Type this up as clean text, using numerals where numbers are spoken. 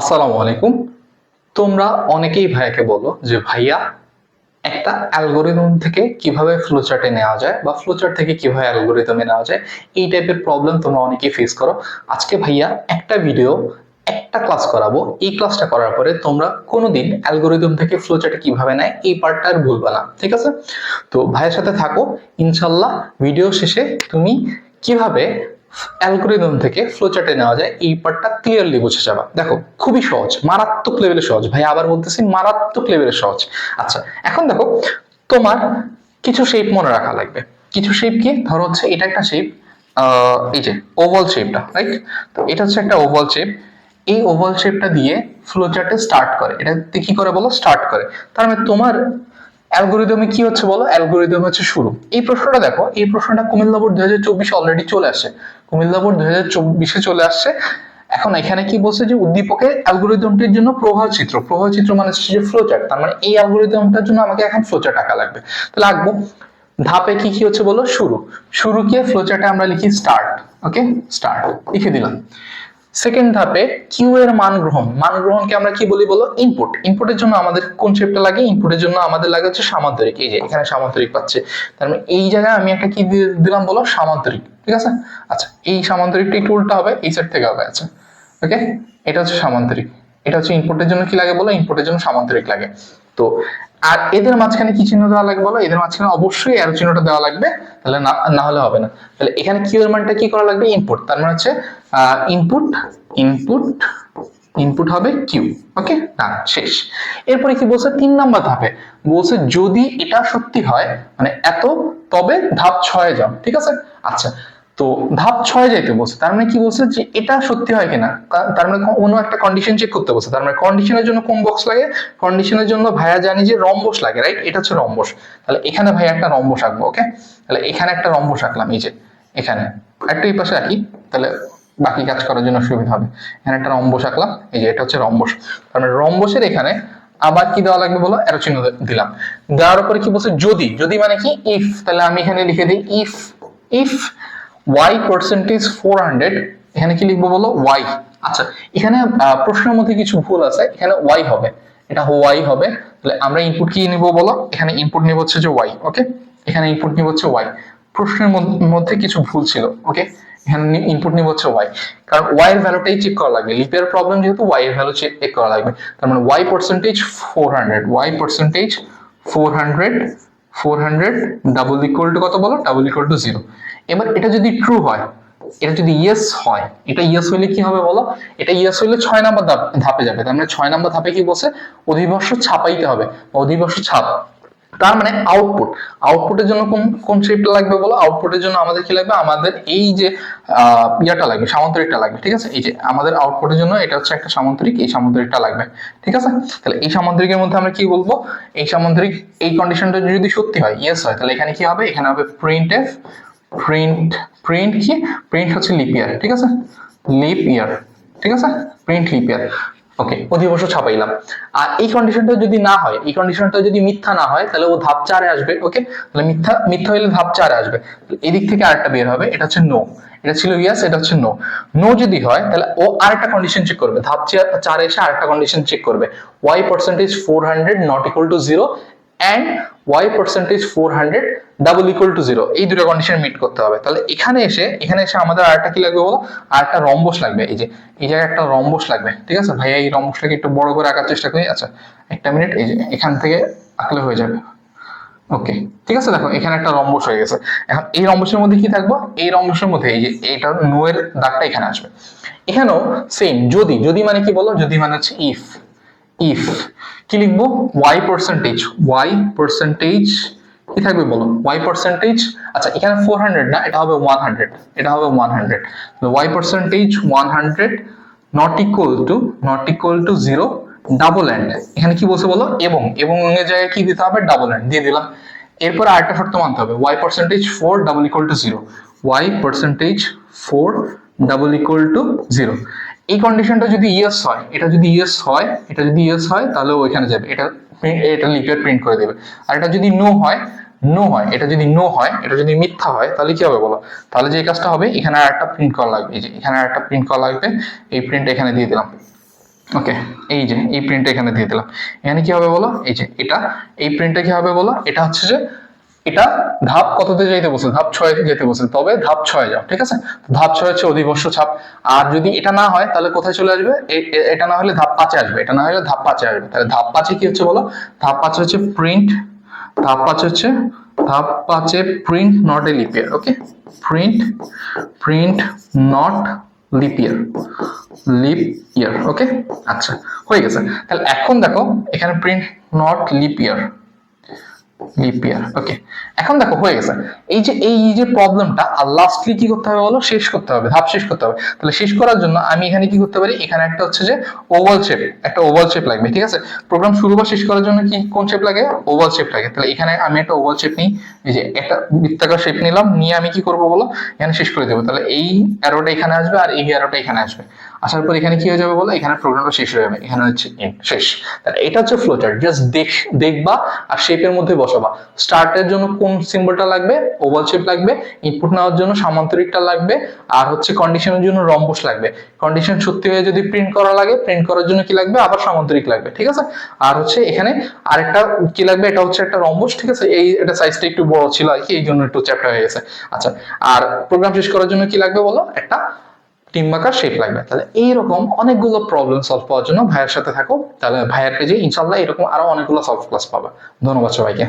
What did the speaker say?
আসসালামু আলাইকুম। তোমরা অনেকেই ভাইয়াকে বলো যে ভাইয়া একটা অ্যালগরিদম থেকে কিভাবে ফ্লোচার্টে নেওয়া যায় বা ফ্লোচার্ট থেকে কিভাবে অ্যালগরিদমে নেওয়া যায়, এই টাইপের প্রবলেম তোমরা অনেকেই ফেস করো। আজকে ভাইয়া একটা ক্লাস করাবো। এই ক্লাসটা করার পরে তোমরা কোনোদিন অ্যালগরিদম থেকে ফ্লোচার্টে কিভাবে নেয় এই পার্টটা আর ভুলবে না, ঠিক আছে? তো ভাইয়ের সাথে থাকো, ইনশাল্লাহ ভিডিও শেষে তুমি কিভাবে অ্যালগরিদম থেকে ফ্লোচার্টে নেওয়া যায় এই পার্টটা ক্লিয়ারলি বুঝে যাবা। দেখো, খুবই সহজ, মারাত্মক লেভেলে সহজ। ভাই আবার বলতেছি, মারাত্মক লেভেলে সহজ। আচ্ছা, এখন দেখো, তোমার কিছু শেপ মনে রাখা লাগবে। কিছু শেপ কি, ধরো হচ্ছে এটা একটা শেপ, এই যে ওভাল শেপটা, রাইট? তো এটা হচ্ছে একটা ওভাল শেপ। এই ওভাল শেপটা দিয়ে ফ্লোচার্টে স্টার্ট করে, এটা কি করে বলো, স্টার্ট করে। তার মানে তোমার অ্যালগরিদমে কি হচ্ছে বলো, অ্যালগরিদম হচ্ছে শুরু। এই প্রশ্নটা দেখো, এই প্রশ্নটা কুমিল্লা বোর্ড 2024 অলরেডি চলে আসে। কুমিল্লা বোর্ড 2024 চলে আসছে। এখন এখানে কি বলছে যে উদ্দীপকে অ্যালগরিদমটির জন্য প্রবাহ চিত্র মানে হচ্ছে যে ফ্লোচার্ট। তার মানে এই অ্যালগরিদমটার জন্য আমাকে এখন ফ্লোচার্ট আঁকা লাগবে। তাহলে আঁকবো। ধাপে কি কি হচ্ছে বলো, শুরুকে ফ্লোচার্টে আমরা লিখি স্টার্ট। ওকে, স্টার্ট লিখে দিলাম। সেকেন্ড ধাপে কিউ এর মান গ্রহণকে আমরা কি বলি বলো, ইনপুটের জন্য আমাদের কোন শেপটা লাগে, ইনপুটের জন্য আমাদের লাগে হচ্ছে সামান্তরিক। এই যে এখানে সামান্তরিক পাচ্ছে, তার মানে এই জায়গায় আমি একটা কি দিলাম বলো, সামান্তরিক। ঠিক আছে? আচ্ছা, এই সামান্তরিকটা একটু উল্টা হবে, এই সাইড থেকে হবে। আচ্ছা, ওকে, এটা হচ্ছে সামান্তরিক। এটা হচ্ছে ইনপুটের জন্য কি লাগে বলো, ইনপুটের জন্য সামান্তরিক লাগে। তো আর এদের মাঝখানে কি চিহ্ন দেওয়া লাগবে বলো, এদের মাঝখানে অবশ্যই অ্যারো চিহ্নটা দেওয়া লাগবে, তাহলে না হলে হবে না। তাহলে এখানে কিউ এর মানটা কি করা লাগবে, ইনপুট। তার মানে হচ্ছে ইনপুট ইনপুট ইনপুট হবে কিউ। ওকে, না শেষ। এরপরে কি বলছে, 3 নাম্বার ধাপে বলছে যদি এটা সত্যি হয়, মানে এত, তবে ধাপ 6 যাও। ঠিক আছে? আচ্ছা, তো ধাপ 6 যাইতে বলছে, তার মানে কি বলছে যে এটা সত্যি হয় কিনা, তার মানে অন্য একটা কন্ডিশন চেক করতে বলছে। তার মানে কন্ডিশনের জন্য কোন বক্স লাগে, কন্ডিশনের জন্য ভাইয়া জানি যে রম্বস লাগে, রাইট? এটা হচ্ছে রম্বস। তাহলে এখানে ভাইয়া একটা রম্বস আঁকবো। ওকে, তাহলে এখানে একটা রম্বস আঁকলাম, এই যে এখানে একটা এই পাশে রাখি, তাহলে বাকি কাজ করার জন্য সুবিধা হবে। এখানে একটা রম্বস আঁকলাম, এই যে এটা হচ্ছে রম্বস। তার মানে রম্বসের এখানে আবার কি দেওয়া লাগবে বলো, অ্যারো চিহ্ন দিলাম। দেওয়ার পরে কি বলছে, যদি মানে কি ইফ, তাহলে আমি এখানে লিখে দিই ইফ y পার্সেন্টেজ 400, এখানে কি লিখবো বলো, y। আচ্ছা, এখানে প্রশ্নের মধ্যে কিছু ভুল আছে, এখানে y হবে, এটা y হবে। তাহলে আমরা ইনপুট কি নিব বলো, এখানে ইনপুট নিব হচ্ছে যে y। ওকে, এখানে ইনপুট নিব হচ্ছে y। প্রশ্নের মধ্যে কিছু ভুল ছিল। ওকে, এখানে ইনপুট নিব হচ্ছে y, কারণ y এর ভ্যালুটাই চেক করা লাগবে। লিপের প্রবলেম যেহেতু y এর ভ্যালু চেক করা লাগবে। তার মানে y percentage 400 double equal to কত বলো, ডাবল ইকুয়াল টু 0। এবার এটা যদি ট্রু হয়, এটা যদি ইয়েস হয়, এটা ইয়েস হইলে কি হবে বলো, এটা ইয়েস হইলে 6 নাম্বার ধাপে যাবে। তার মানে 6 নাম্বার ধাপে কি বলছে, অধিবর্ষ ছাপাইতে হবে, অধিবর্ষ ছাপ। তার মানে আউটপুটের জন্য কোন শেপটা লাগবে বলো, আউটপুটের জন্য আমাদের কি লাগবে, আমাদের এই যে ইয়াটা লাগবে, সামান্তরিকটা লাগবে। ঠিক আছে? এই যে আমাদের আউটপুটের জন্য এটা হচ্ছে একটা সামান্তরিক, এই সামান্তরিকটা লাগবে। ঠিক আছে? তাহলে এই সামান্তরিকের মধ্যে আমরা কি বলবো, এই সামান্তরিক, এই কন্ডিশনটা যদি সত্যি হয়, ইয়েস হয়, তাহলে এখানে কি হবে, এখানে হবে প্রিন্টএফ, প্রিন্ট হচ্ছে লিপ ইয়ার। ঠিক আছে? লিপ ইয়ার। ঠিক আছে? Print lip year. ওকে, অধিবর্ষ ছাপাইলাম। আর এই কন্ডিশনটা যদি না হয়, এই কন্ডিশনটা যদি মিথ্যা না হয়, তাহলে ও ধাপ 4 আসবে। ওকে, তাহলে মিথ্যা হইলে ধাপ 4 আসবে। এদিক থেকে আরেকটা বের হবে, এটা হচ্ছে নো। এটা ছিল ইয়েস, এটা হচ্ছে নো যদি হয়, তাহলে ও আরেকটা কন্ডিশন চেক করবে, ধাপ 4 এসে আরেকটা কন্ডিশন চেক করবে, y percentage 400 not equal to 0 and y percentage 400 double equal to 0। এই দুটো কন্ডিশন মিট করতে হবে। তাহলে এখানে এসে আমাদের আরেকটা কি লাগবে বলো, আরেকটা রম্বস লাগবে। এই যে এই জায়গায় একটা রম্বস লাগবে। ঠিক আছে ভাইয়া, এই রম্বসটাকে একটু বড় করে আঁকার চেষ্টা করি। আচ্ছা, একটা মিনিট, এই যে এখান থেকে আঁকলে হয়ে যাবে। ওকে, ঠিক আছে, দেখো এখানে একটা রম্বস হয়ে গেছে। এখন এই রম্বসের মধ্যে কি থাকবো, এই রম্বসের মধ্যে এই যে এইটা নো এর দাগটা এখানে আসবে। এখানেও সেম, যদি মানে কি বলো, যদি মানে হচ্ছে ইফ কি লিখবো, y পার্সেন্টেজ কি থাকবে বলো, y পার্সেন্টেজ। আচ্ছা, এখানে 400 না, এটা হবে 100, এটা হবে 100। y percentage 100 not equal to 0 double and. এখানে কি বলছে বলো, এবং এর জায়গায় কি দিতে হবে, ডাবল এন্ড দিয়ে দিলাম। এরপর আরেকটা শর্ত মানতে হবে, y percentage 4 double equal to 0, y percentage 4 double equal to 0। এই কন্ডিশনটা যদি ইয়েস হয়, এটা যদি ইয়েস হয়, তাহলে ওইখানে যাবে, এটা লিপিয়ার প্রিন্ট করে দেবে। আর এটা যদি নো হয়, এটা যদি মিথ্যা হয়, তাহলে কি হবে বলো, তাহলে যে কাজটা হবে, এখানে আর একটা প্রিন্ট করা লাগবে। এই যে এখানে আর একটা প্রিন্ট করা লাগবে, এই প্রিন্ট এখানে দিয়ে দিলাম। ওকে, এই যে এই প্রিন্টটা এখানে দিয়ে দিলাম। এখানে কি হবে বলো, এই যে এটা, এই প্রিন্টটা কি হবে বলো, এটা হচ্ছে যে এটা ধাপ কততে যাইতে বলছে, ধাপ 6 যেতে বলছে, তবে ধাপ 6 যাও, ঠিক আছে। ধাপ 6 হচ্ছে অধিবর্ষ ছাপ। আর যদি এটা না হয় তাহলে কোথায় চলে আসবে, এটা না হলে ধাপ 5 আসবে, এটা না হলে ধাপ 5 আসবে। তাহলে ধাপ 5 কি হচ্ছে বলো, ধাপ 5 হচ্ছে প্রিন্ট, ধাপ 5 হচ্ছে, ধাপ 5 এ print not a leap year. Okay, print, print not leap year, leap year. Okay, আচ্ছা হয়ে গেছে। তাহলে এখন দেখো এখানে print not leap year, leap year. Okay, এখন দেখো হয়ে গেছে। এই যে প্রবলেমটা, আর লাস্টলি কি করতে হবে বলো, শেষ করতে হবে, ধাপ শেষ করতে হবে। তাহলে শেষ করার জন্য আমি এখানে কি করতে পারি, এখানে একটা হচ্ছে যে ওভাল শেপ, একটা ওভাল শেপ লাগবে, ঠিক আছে। প্রোগ্রাম শুরু বা শেষ করার জন্য কি কোন শেপ লাগে, ওভাল শেপ লাগে। তাহলে এখানে আমি একটা ওভাল শেপ নিই, এই যে একটা বৃত্তাকার শেপ নিলাম, নিয়ে আমি কি করব বলো, এখানে শেষ করে দেবো। তাহলে এই অ্যারোটা এখানে আসবে আর এই অ্যারোটা এখানে আসবে, আসার পর এখানে কি হয়ে যাবে বলো, এখানে প্রোগ্রামটা শেষ হয়ে যাবে, এখানে হচ্ছে শেষ। তাহলে এটা হচ্ছে ফ্লোচার্ট, জাস্ট দেখবা আর শেপের মধ্যে বসাবা। স্টার্টের জন্য কোন সিম্বলটা লাগবে, ওভাল শেপ লাগবে। ইনপুট নেওয়ার জন্য সামান্তরিকটা লাগবে। আর হচ্ছে কন্ডিশনের জন্য রম্বস লাগবে। কন্ডিশন সত্যি হয়ে যদি প্রিন্ট করা লাগে, প্রিন্ট করার জন্য কি লাগবে, আবার সামান্তরিক লাগবে, ঠিক আছে। আর হচ্ছে এখানে আরেকটা কি লাগবে, এটা হচ্ছে একটা রম্বস, ঠিক আছে। এটা সাইজটা একটু বড় ছিল আর কি, এই জন্য একটু চ্যাপ্টা হয়ে গেছে। আচ্ছা, আর প্রোগ্রাম শেষ করার জন্য কি লাগবে বলো, একটা টিম্বাকার শেপ লাগবে। তাহলে এইরকম অনেকগুলো প্রবলেম সলভ করার জন্য ভাইয়ের সাথে থাকো, তাহলে ভাইয়ের পেজে ইনশাল্লাহ এরকম আরো অনেকগুলো সলভ ক্লাস পাবে। ধন্যবাদ সবাইকে।